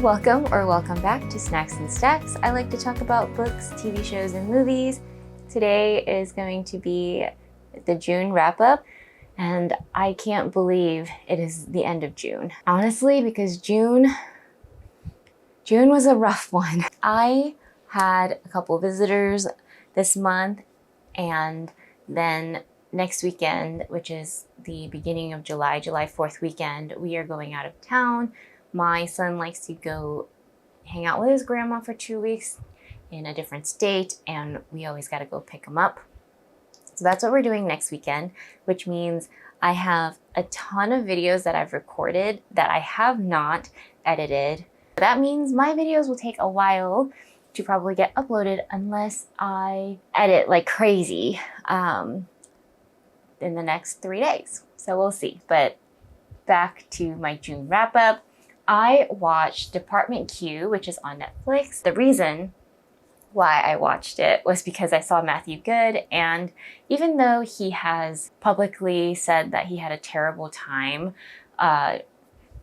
Welcome or welcome back to Snacks and Stacks. I like to talk about books, TV shows, and movies. Today is going to be the June wrap-up, and I can't believe it is the end of June. Honestly, because June was a rough one. I had a couple visitors this month, and then next weekend, which is the beginning of July 4th weekend, we are going out of town. My son likes to go hang out with his grandma for 2 weeks in a different state, and we always got to go pick him up. So that's what we're doing next weekend, which means I have a ton of videos that I've recorded that I have not edited. That means my videos will take a while to probably get uploaded unless I edit like crazy in the next 3 days. So we'll see. But back to my June wrap up. I watched Dept Q, which is on Netflix. The reason why I watched it was because I saw Matthew Good, and even though he has publicly said that he had a terrible time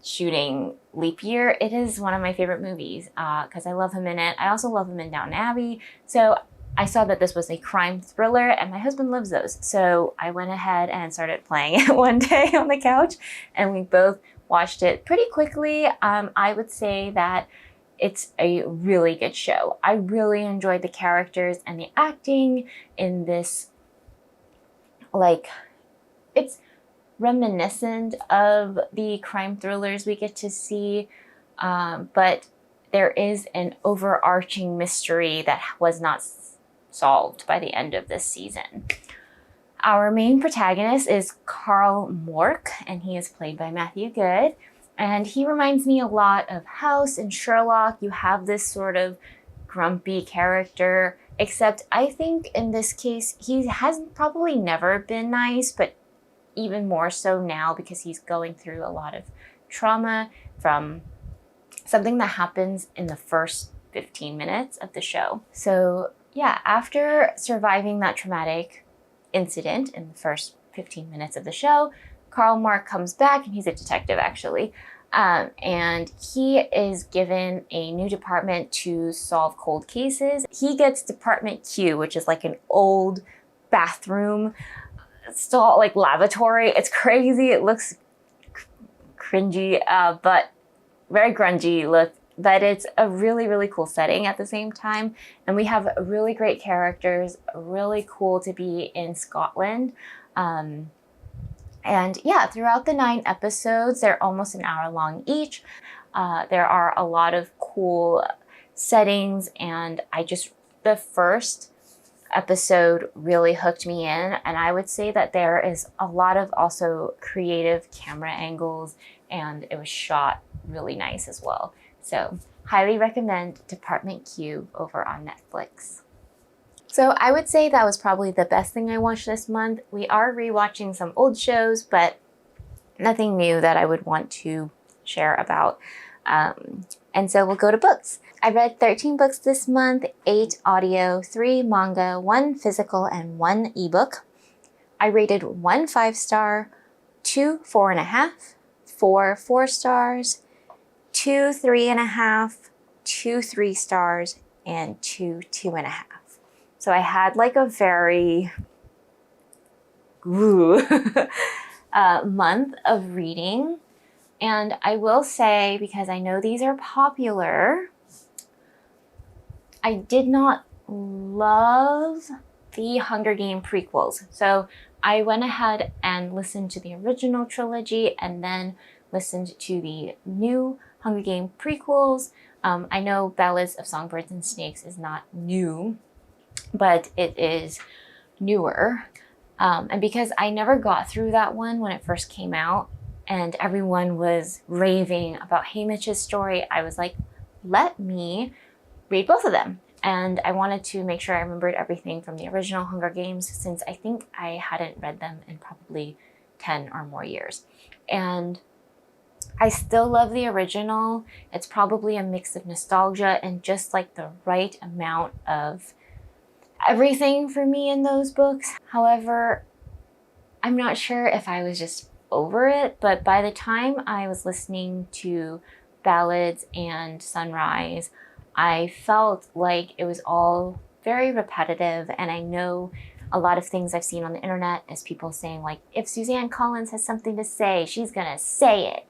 shooting Leap Year, it is one of my favorite movies because I love him in it. I also love him in Downton Abbey. So I saw that this was a crime thriller, and my husband loves those. So I went ahead and started playing it one day on the couch, and we both watched it pretty quickly. I would say that it's a really good show. I really enjoyed the characters and the acting in this. Like, it's reminiscent of the crime thrillers we get to see, but there is an overarching mystery that was not solved by the end of this season. Our main protagonist is Carl Mork, and he is played by Matthew Good. And he reminds me a lot of House and Sherlock. You have this sort of grumpy character, except I think in this case, he has probably never been nice, but even more so now because he's going through a lot of trauma from something that happens in the first 15 minutes of the show. So yeah, after surviving that traumatic incident in the first 15 minutes of the show, Carl Mork comes back, and he's a detective actually, and he is given a new department to solve cold cases. He gets Dept Q, which is like an old bathroom stall, like lavatory. It's crazy. It looks cringy, but very grungy look. But it's a really, really cool setting at the same time. And we have really great characters, really cool to be in Scotland. And yeah, throughout the 9 episodes, they're almost an hour long each. There are a lot of cool settings, and the first episode really hooked me in. And I would say that there is a lot of also creative camera angles, and it was shot really nice as well. So highly recommend Dept Q over on Netflix. So I would say that was probably the best thing I watched this month. We are rewatching some old shows, but nothing new that I would want to share about. And so we'll go to books. I read 13 books this month, 8 audio, 3 manga, 1 physical, and 1 ebook. I rated 1 5-star, 2 4.5, 4 4 stars, 2 3.5, 2 3 stars, and 2 2.5. So I had like a very month of reading. And I will say, because I know these are popular, I did not love the Hunger Game prequels. So I went ahead and listened to the original trilogy and then listened to the new Hunger Game prequels. I know Ballads of Songbirds and Snakes is not new, but it is newer. And because I never got through that one when it first came out and everyone was raving about Haymitch's story, I was like, let me read both of them. And I wanted to make sure I remembered everything from the original Hunger Games, since I think I hadn't read them in probably 10 or more years. And I still love the original. It's probably a mix of nostalgia and just like the right amount of everything for me in those books. However, I'm not sure if I was just over it, but by the time I was listening to Ballads and Sunrise, I felt like it was all very repetitive, and I know a lot of things I've seen on the internet is people saying like, if Suzanne Collins has something to say, she's gonna say it.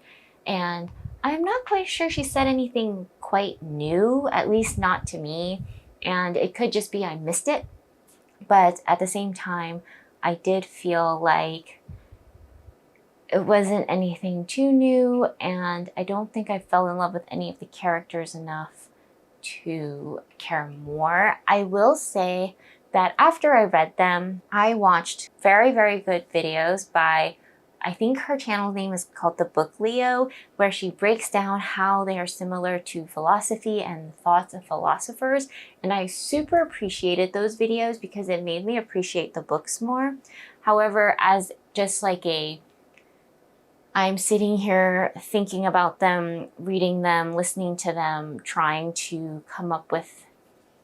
And I'm not quite sure she said anything quite new, at least not to me. And it could just be I missed it. But at the same time, I did feel like it wasn't anything too new, and I don't think I fell in love with any of the characters enough to care more. I will say that after I read them, I watched very, very good videos by, I think her channel name is called The Book Leo, where she breaks down how they are similar to philosophy and the thoughts of philosophers. And I super appreciated those videos because it made me appreciate the books more. However, as just like I'm sitting here thinking about them, reading them, listening to them, trying to come up with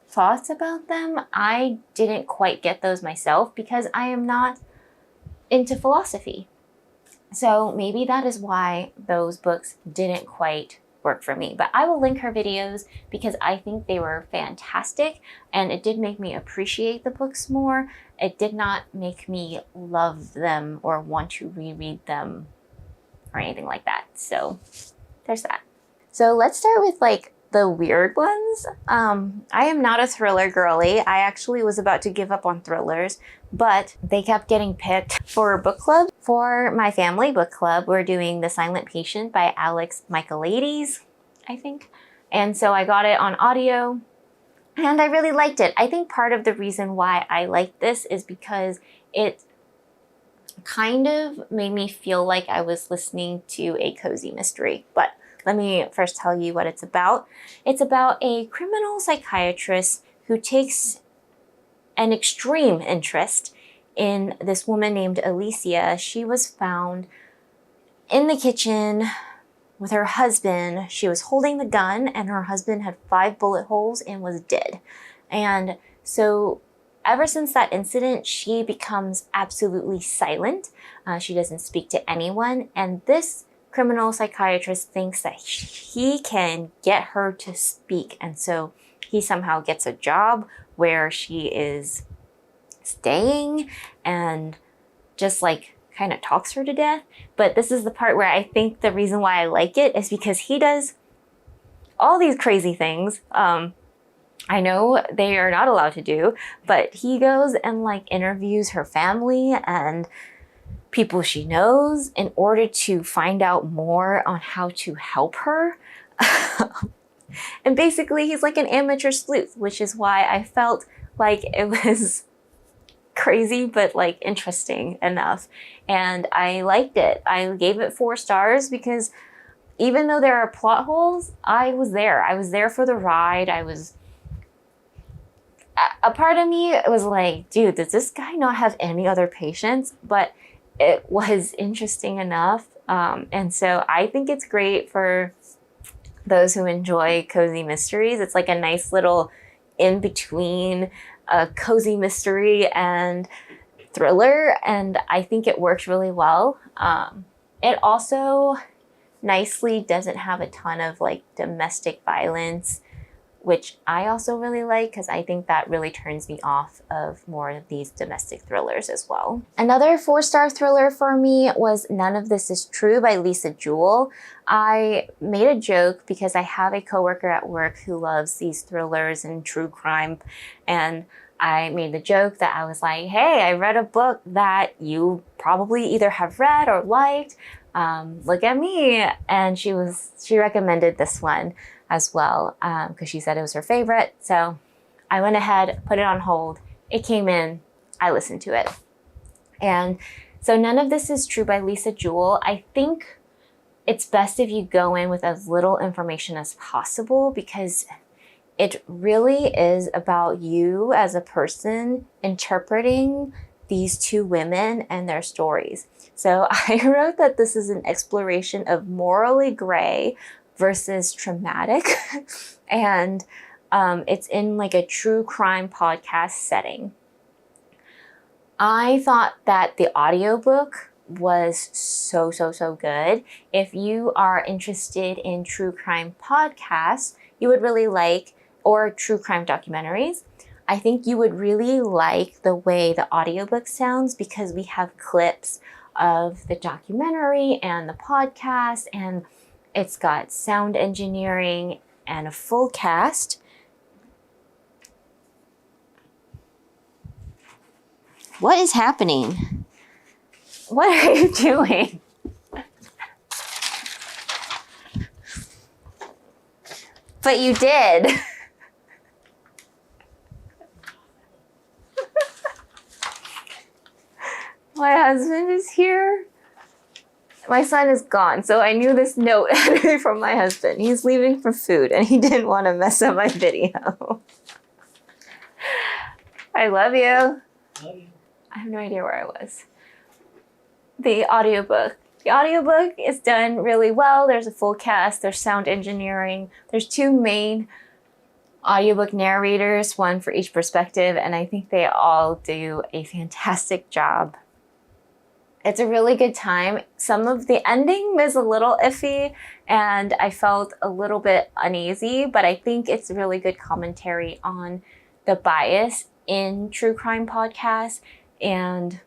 thoughts about them, I didn't quite get those myself because I am not into philosophy. So maybe that is why those books didn't quite work for me. But I will link her videos because I think they were fantastic, and it did make me appreciate the books more. It did not make me love them or want to reread them or anything like that. So there's that. So let's start with like the weird ones. I am not a thriller girly. I actually was about to give up on thrillers, but they kept getting picked for book club. For my family book club, we're doing The Silent Patient by Alex Michaelides, I think. And so I got it on audio and I really liked it. I think part of the reason why I liked this is because it kind of made me feel like I was listening to a cozy mystery. But let me first tell you what it's about. It's about a criminal psychiatrist who takes an extreme interest in this woman named Alicia. She was found in the kitchen with her husband. She was holding the gun and her husband had 5 bullet holes and was dead. And so ever since that incident, she becomes absolutely silent. She doesn't speak to anyone. And this criminal psychiatrist thinks that he can get her to speak. And so he somehow gets a job where she is staying and just like kind of talks her to death. But this is the part where I think the reason why I like it is because he does all these crazy things. I know they are not allowed to do, but he goes and like interviews her family and people she knows in order to find out more on how to help her. And basically he's like an amateur sleuth, which is why I felt like it was crazy, but like interesting enough. And I liked it. I gave it 4 stars because even though there are plot holes, I was there. I was there for the ride. A part of me was like, dude, does this guy not have any other patience? But it was interesting enough. And so I think it's great for those who enjoy cozy mysteries. It's like a nice little in-between a cozy mystery and thriller. And I think it works really well. It also nicely doesn't have a ton of like domestic violence, which I also really like because I think that really turns me off of more of these domestic thrillers as well. Another 4-star thriller for me was None of This Is True by Lisa Jewell. I made a joke because I have a coworker at work who loves these thrillers and true crime, and I made the joke that I was like, hey, I read a book that you probably either have read or liked. Look at me. And she recommended this one as well because she said it was her favorite. So I went ahead, put it on hold. It came in, I listened to it. And so None of This Is True by Lisa Jewell. I think it's best if you go in with as little information as possible because it really is about you as a person interpreting these 2 women and their stories. So I wrote that this is an exploration of morally gray versus traumatic. And it's in like a true crime podcast setting. I thought that the audiobook was so, so, so good. If you are interested in true crime podcasts, you would really like, or true crime documentaries, I think you would really like the way the audiobook sounds, because we have clips of the documentary and the podcast, and it's got sound engineering and a full cast. What is happening? What are you doing? But you did. My husband is here. My son is gone, so I knew this note had to be from my husband. He's leaving for food, and he didn't want to mess up my video. I love you. Love you. I have no idea where I was. The audiobook. The audiobook is done really well. There's a full cast. There's sound engineering. There's 2 main audiobook narrators, one for each perspective, and I think they all do a fantastic job. It's a really good time. Some of the ending is a little iffy, and I felt a little bit uneasy, but I think it's really good commentary on the bias in true crime podcasts. And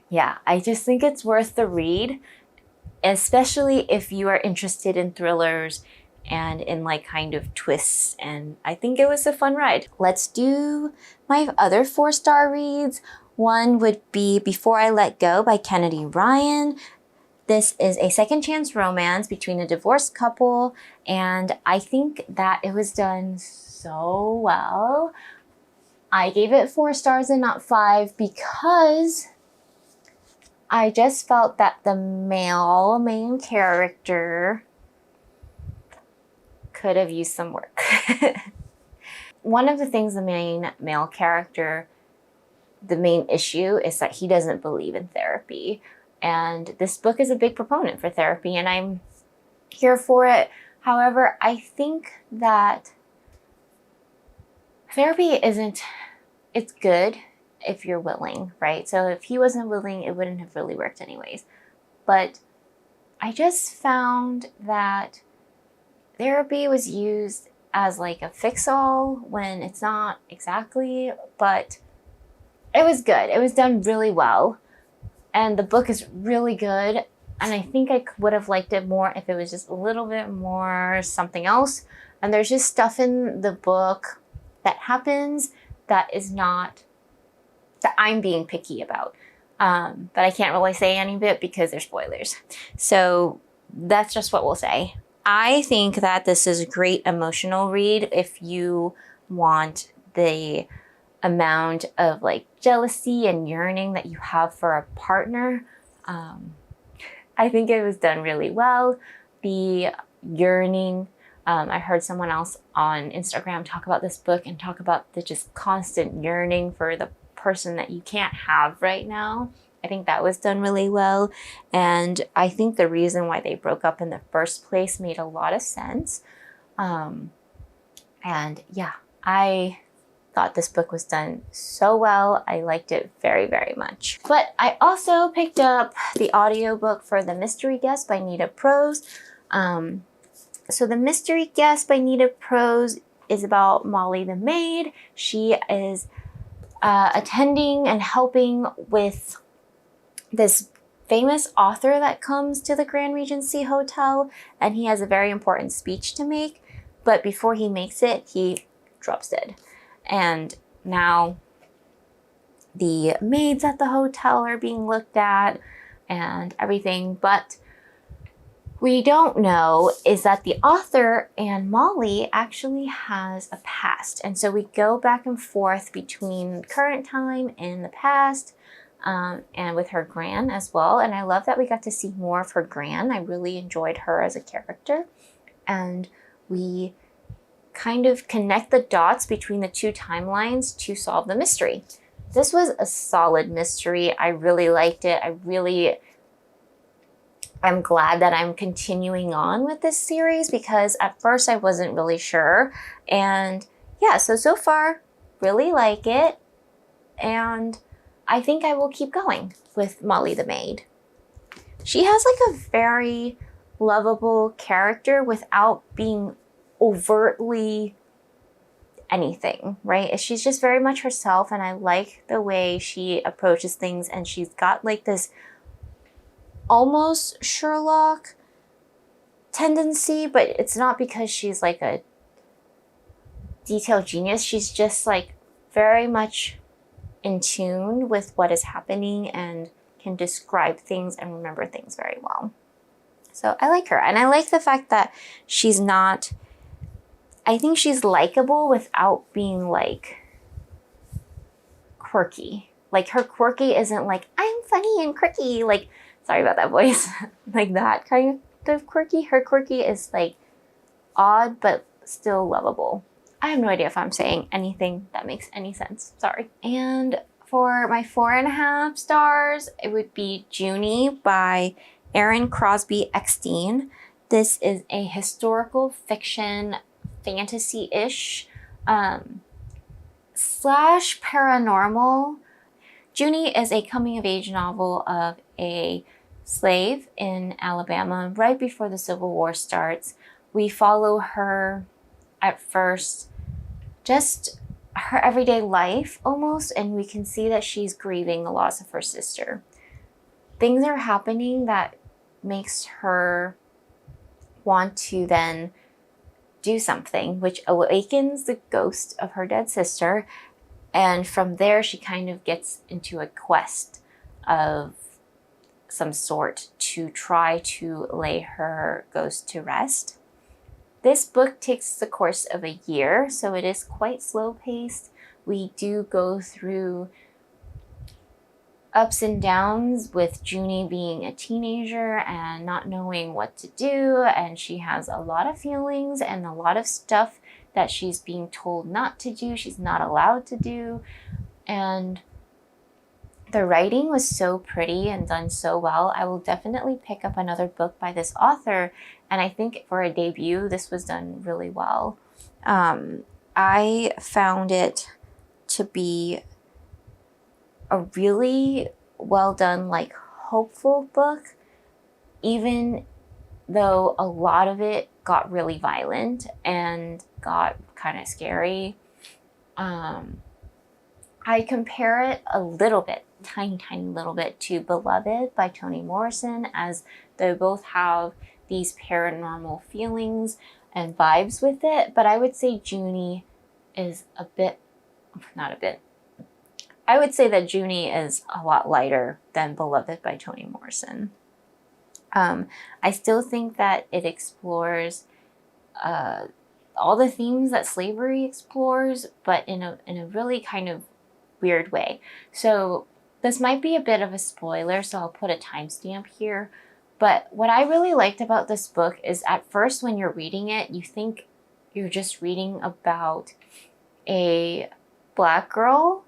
yeah, I just think it's worth the read, especially if you are interested in thrillers and in like kind of twists. And I think it was a fun ride. Let's do my other 4-star reads. One would be Before I Let Go by Kennedy Ryan. This is a second chance romance between a divorced couple, and I think that it was done so well. I gave it 4 stars and not 5 because I just felt that the male main character could have used some work. One of the things the main male character, the main issue is that he doesn't believe in therapy. And this book is a big proponent for therapy, and I'm here for it. However, I think that therapy it's good if you're willing, right? So if he wasn't willing, it wouldn't have really worked anyways. But I just found that therapy was used as like a fix-all when it's not exactly, but it was good. It was done really well. And the book is really good. And I think I would have liked it more if it was just a little bit more something else. And there's just stuff in the book that happens that is not, that I'm being picky about. But I can't really say any of it because they're spoilers. So that's just what we'll say. I think that this is a great emotional read if you want the amount of like jealousy and yearning that you have for a partner. I think it was done really well. The yearning, I heard someone else on Instagram talk about this book and talk about the just constant yearning for the person that you can't have right now. I think that was done really well. And I think the reason why they broke up in the first place made a lot of sense. And yeah, I thought this book was done so well. I liked it very, very much. But I also picked up the audiobook for The Mystery Guest by Nita Prose. So The Mystery Guest by Nita Prose is about Molly the maid. She is attending and helping with this famous author that comes to the Grand Regency Hotel, and he has a very important speech to make, but before he makes it, he drops dead. And now the maids at the hotel are being looked at and everything, but we don't know is that the author and Molly actually has a past. And so we go back and forth between current time and the past, and with her Gran as well. And I love that we got to see more of her Gran. I really enjoyed her as a character. And we kind of connect the dots between the two timelines to solve the mystery. This was a solid mystery. I really liked it. I'm glad that I'm continuing on with this series because at first I wasn't really sure. And yeah, so far, really like it. And I think I will keep going with Molly the Maid. She has like a very lovable character without being overtly anything, right? She's just very much herself, and I like the way she approaches things, and she's got like this almost Sherlock tendency, but it's not because she's like a detail genius. She's just like very much in tune with what is happening and can describe things and remember things very well. So I like her, and I like the fact that she's not, I think she's likable without being like quirky. Like her quirky isn't like, I'm funny and quirky, like, sorry about that voice, like that kind of quirky. Her quirky is like odd, but still lovable. I have no idea if I'm saying anything that makes any sense, sorry. And for my 4.5 stars, it would be Junie by Aaron Crosby Eckstein. This is a historical fiction, fantasy-ish, slash paranormal. Junie is a coming-of-age novel of a slave in Alabama right before the Civil War starts. We follow her at first, just her everyday life almost, and we can see that she's grieving the loss of her sister. Things are happening that makes her want to then do something, which awakens the ghost of her dead sister. And from there, she kind of gets into a quest of some sort to try to lay her ghost to rest. This book takes the course of a year, so it is quite slow-paced. We do go through ups and downs with Junie being a teenager and not knowing what to do, and she has a lot of feelings and a lot of stuff that she's being told not to do, she's not allowed to do. And the writing was so pretty and done so well. I will definitely pick up another book by this author, and I think for a debut, this was done really well. I found it to be a really well done, like hopeful book, even though a lot of it got really violent and got kind of scary. I compare it a little bit, tiny little bit, to Beloved by Toni Morrison, as they both have these paranormal feelings and vibes with it. But I would say Junie is I would say that Junie is a lot lighter than Beloved by Toni Morrison. I still think that it explores all the themes that slavery explores, but in a really kind of weird way. So this might be a bit of a spoiler, so I'll put a timestamp here. But what I really liked about this book is, at first when you're reading it, you think you're just reading about a Black girl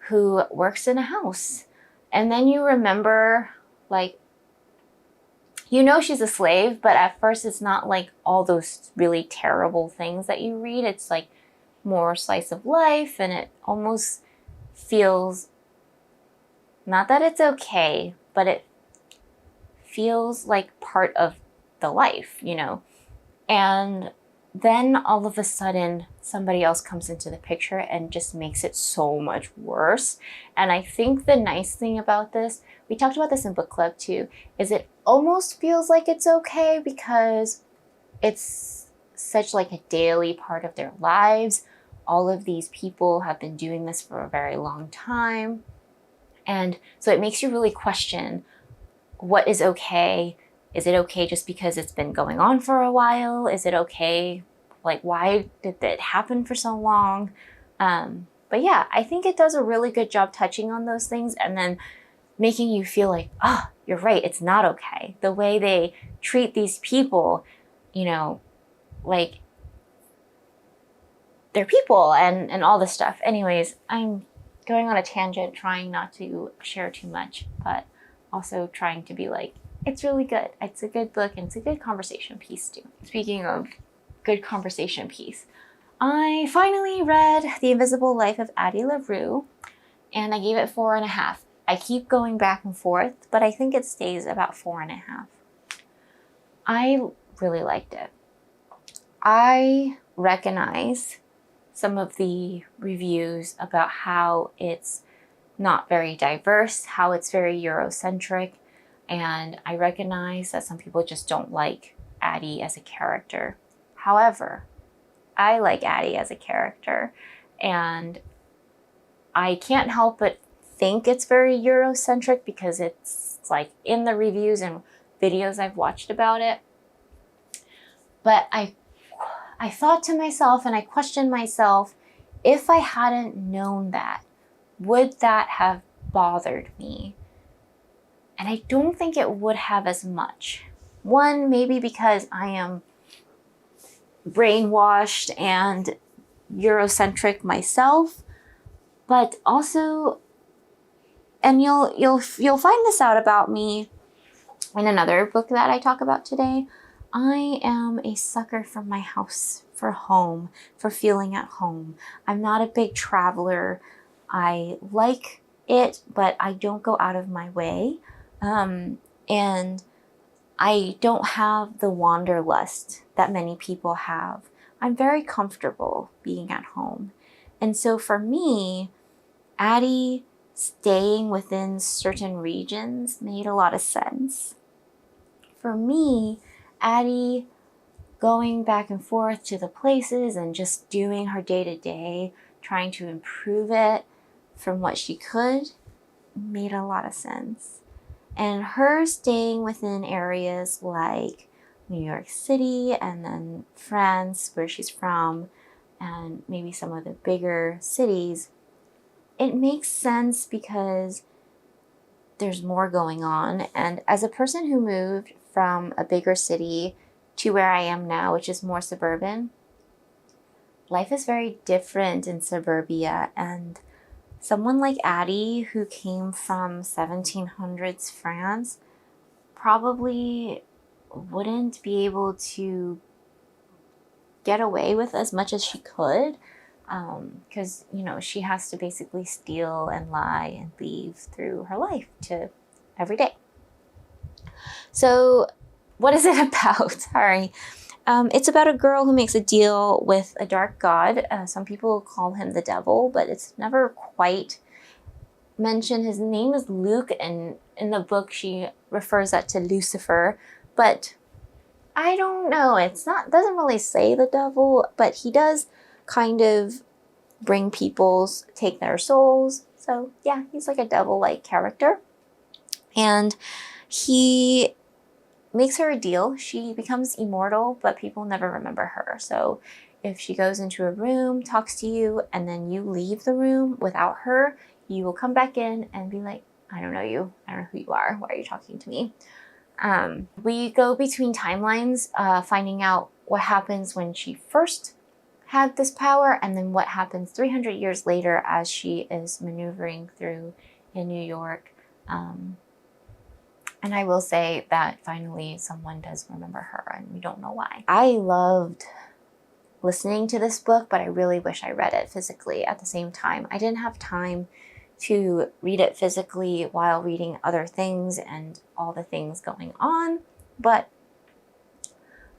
who works in a house. And then you remember, like, you know she's a slave, but at first it's not like all those really terrible things that you read. It's like more slice of life, and it almost feels, not that it's okay, but it feels like part of the life, you know? And then all of a sudden, somebody else comes into the picture and just makes it so much worse. And I think the nice thing about this, we talked about this in book club too, is it almost feels like it's okay because it's such like a daily part of their lives. All of these people have been doing this for a very long time. And so it makes you really question, what is okay? Is it okay just because it's been going on for a while? Is it okay? Like, why did it happen for so long? But yeah, I think it does a really good job touching on those things and then making you feel like, oh, you're right, it's not okay. The way they treat these people, you know, like they're people and all this stuff. Anyways, I'm going on a tangent, trying not to share too much, but also trying to be like, it's really good. It's a good book, and it's a good conversation piece too. Speaking of good conversation piece, I finally read The Invisible Life of Addie LaRue, and I gave it 4.5. I keep going back and forth, but I think it stays about 4.5. I really liked it. I recognize some of the reviews about how it's not very diverse, how it's very Eurocentric, and I recognize that some people just don't like Addie as a character. However, I like Addie as a character, and I can't help but think it's very Eurocentric because it's like in the reviews and videos I've watched about it. But I thought to myself, and I questioned myself, if I hadn't known that, would that have bothered me? And I don't think it would have as much. One, maybe because I am brainwashed and Eurocentric myself, but also, and you'll find this out about me in another book that I talk about today. I am a sucker for my house, for home, for feeling at home. I'm not a big traveler. I like it, but I don't go out of my way. And I don't have the wanderlust that many people have. I'm very comfortable being at home. And so for me, Addie staying within certain regions made a lot of sense. For me, Addie going back and forth to the places and just doing her day-to-day, trying to improve it from what she could, made a lot of sense. And her staying within areas like New York City and then France, where she's from, and maybe some of the bigger cities, it makes sense because there's more going on. And as a person who moved from a bigger city to where I am now, which is more suburban, life is very different in suburbia. And someone like Addie, who came from 1700s France, probably wouldn't be able to get away with as much as she could, because, you know, she has to basically steal and lie and leave through her life to every day. So what is it about? Sorry. It's about a girl who makes a deal with a dark god. Some people call him the devil, but it's never quite mentioned. His name is Luke, and in the book she refers that to Lucifer, but I don't know. Doesn't really say the devil, but he does kind of take their souls. So yeah, he's like a devil-like character. And he makes her a deal. She becomes immortal, but people never remember her. So if she goes into a room, talks to you, and then you leave the room without her, you will come back in and be like, I don't know you. I don't know who you are. Why are you talking to me? We go between timelines, finding out what happens when she first had this power, and then what happens 300 years later as she is maneuvering through in New York. And I will say that finally someone does remember her, and we don't know why. I loved listening to this book, but I really wish I read it physically at the same time. I didn't have time to read it physically while reading other things and all the things going on, but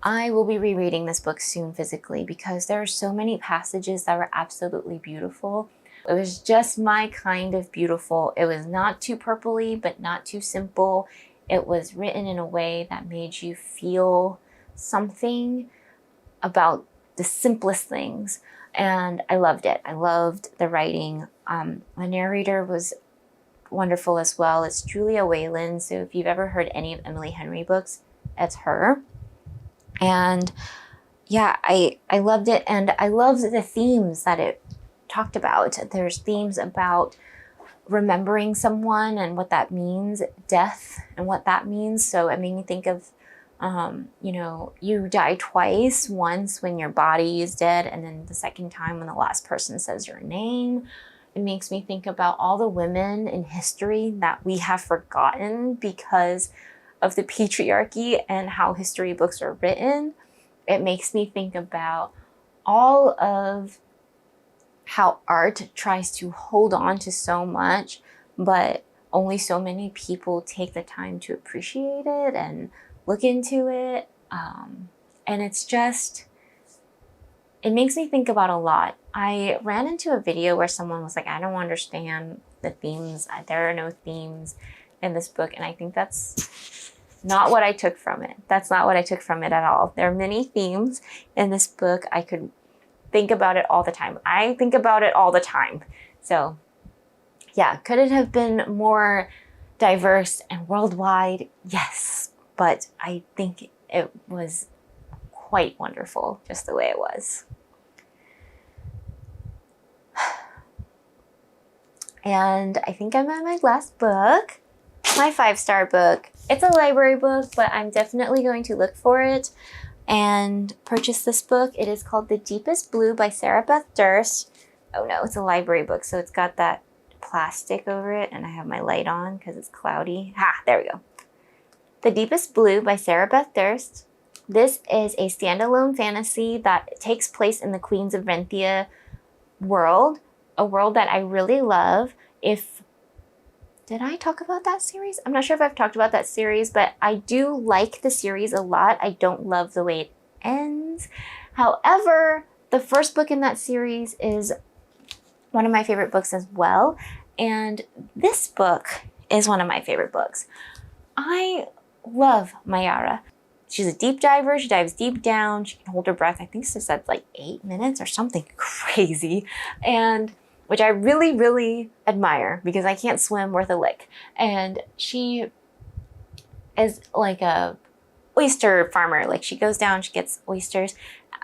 I will be rereading this book soon physically because there are so many passages that were absolutely beautiful. It was just my kind of beautiful. It was not too purpley, but not too simple. It was written in a way that made you feel something about the simplest things. And I loved it. I loved the writing. The narrator was wonderful as well. It's Julia Whalen. So if you've ever heard any of Emily Henry books, it's her. And yeah, I loved it. And I loved the themes that it talked about. There's themes about remembering someone and what that means, death and what that means. So it made me think of, you die twice, once when your body is dead, and then the second time when the last person says your name. It makes me think about all the women in history that we have forgotten because of the patriarchy and how history books are written. It makes me think about all of how art tries to hold on to so much, but only so many people take the time to appreciate it and look into it. And it's just, it makes me think about a lot. I ran into a video where someone was like, I don't understand the themes. There are no themes in this book. And I think that's not what I took from it. That's not what I took from it at all. There are many themes in this book. I could think about it all the time. I think about it all the time. So yeah, could it have been more diverse and worldwide? Yes, but I think it was quite wonderful just the way it was. And I think I'm at my last book, my 5-star book. It's a library book, but I'm definitely going to look for it and purchase this book. It is called The Deepest Blue by Sarah Beth Durst. Oh no, it's a library book, so it's got that plastic over it, and I have my light on because it's cloudy. There we go. The Deepest Blue by Sarah Beth Durst. This is a standalone fantasy that takes place in the Queens of Renthia world, a world that I really love. Did I talk about that series? I'm not sure if I've talked about that series, but I do like the series a lot. I don't love the way it ends. However, the first book in that series is one of my favorite books as well. And this book is one of my favorite books. I love Mayara. She's a deep diver. She dives deep down. She can hold her breath. I think she said like 8 minutes or something crazy. And which I really, really admire because I can't swim worth a lick. And she is like a oyster farmer. Like she goes down, she gets oysters.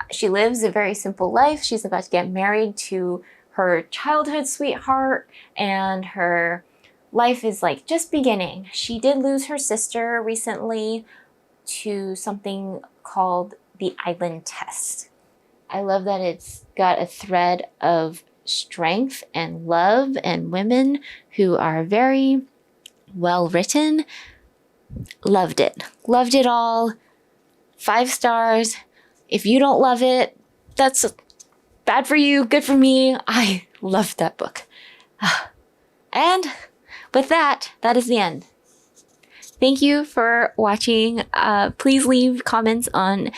She lives a very simple life. She's about to get married to her childhood sweetheart, and her life is like just beginning. She did lose her sister recently to something called the island test. I love that it's got a thread of strength and love and women who are very well written. Loved it. Loved it all. 5 stars. If you don't love it, that's bad for you, good for me. I loved that book. And with that, that is the end. Thank you for watching. Please leave comments on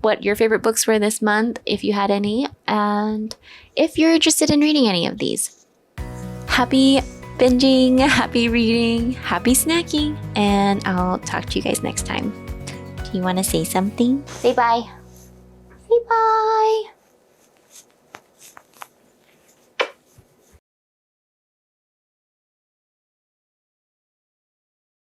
what your favorite books were this month, if you had any, and if you're interested in reading any of these. Happy binging, happy reading, happy snacking, and I'll talk to you guys next time. Do you want to say something? Say bye. Say bye.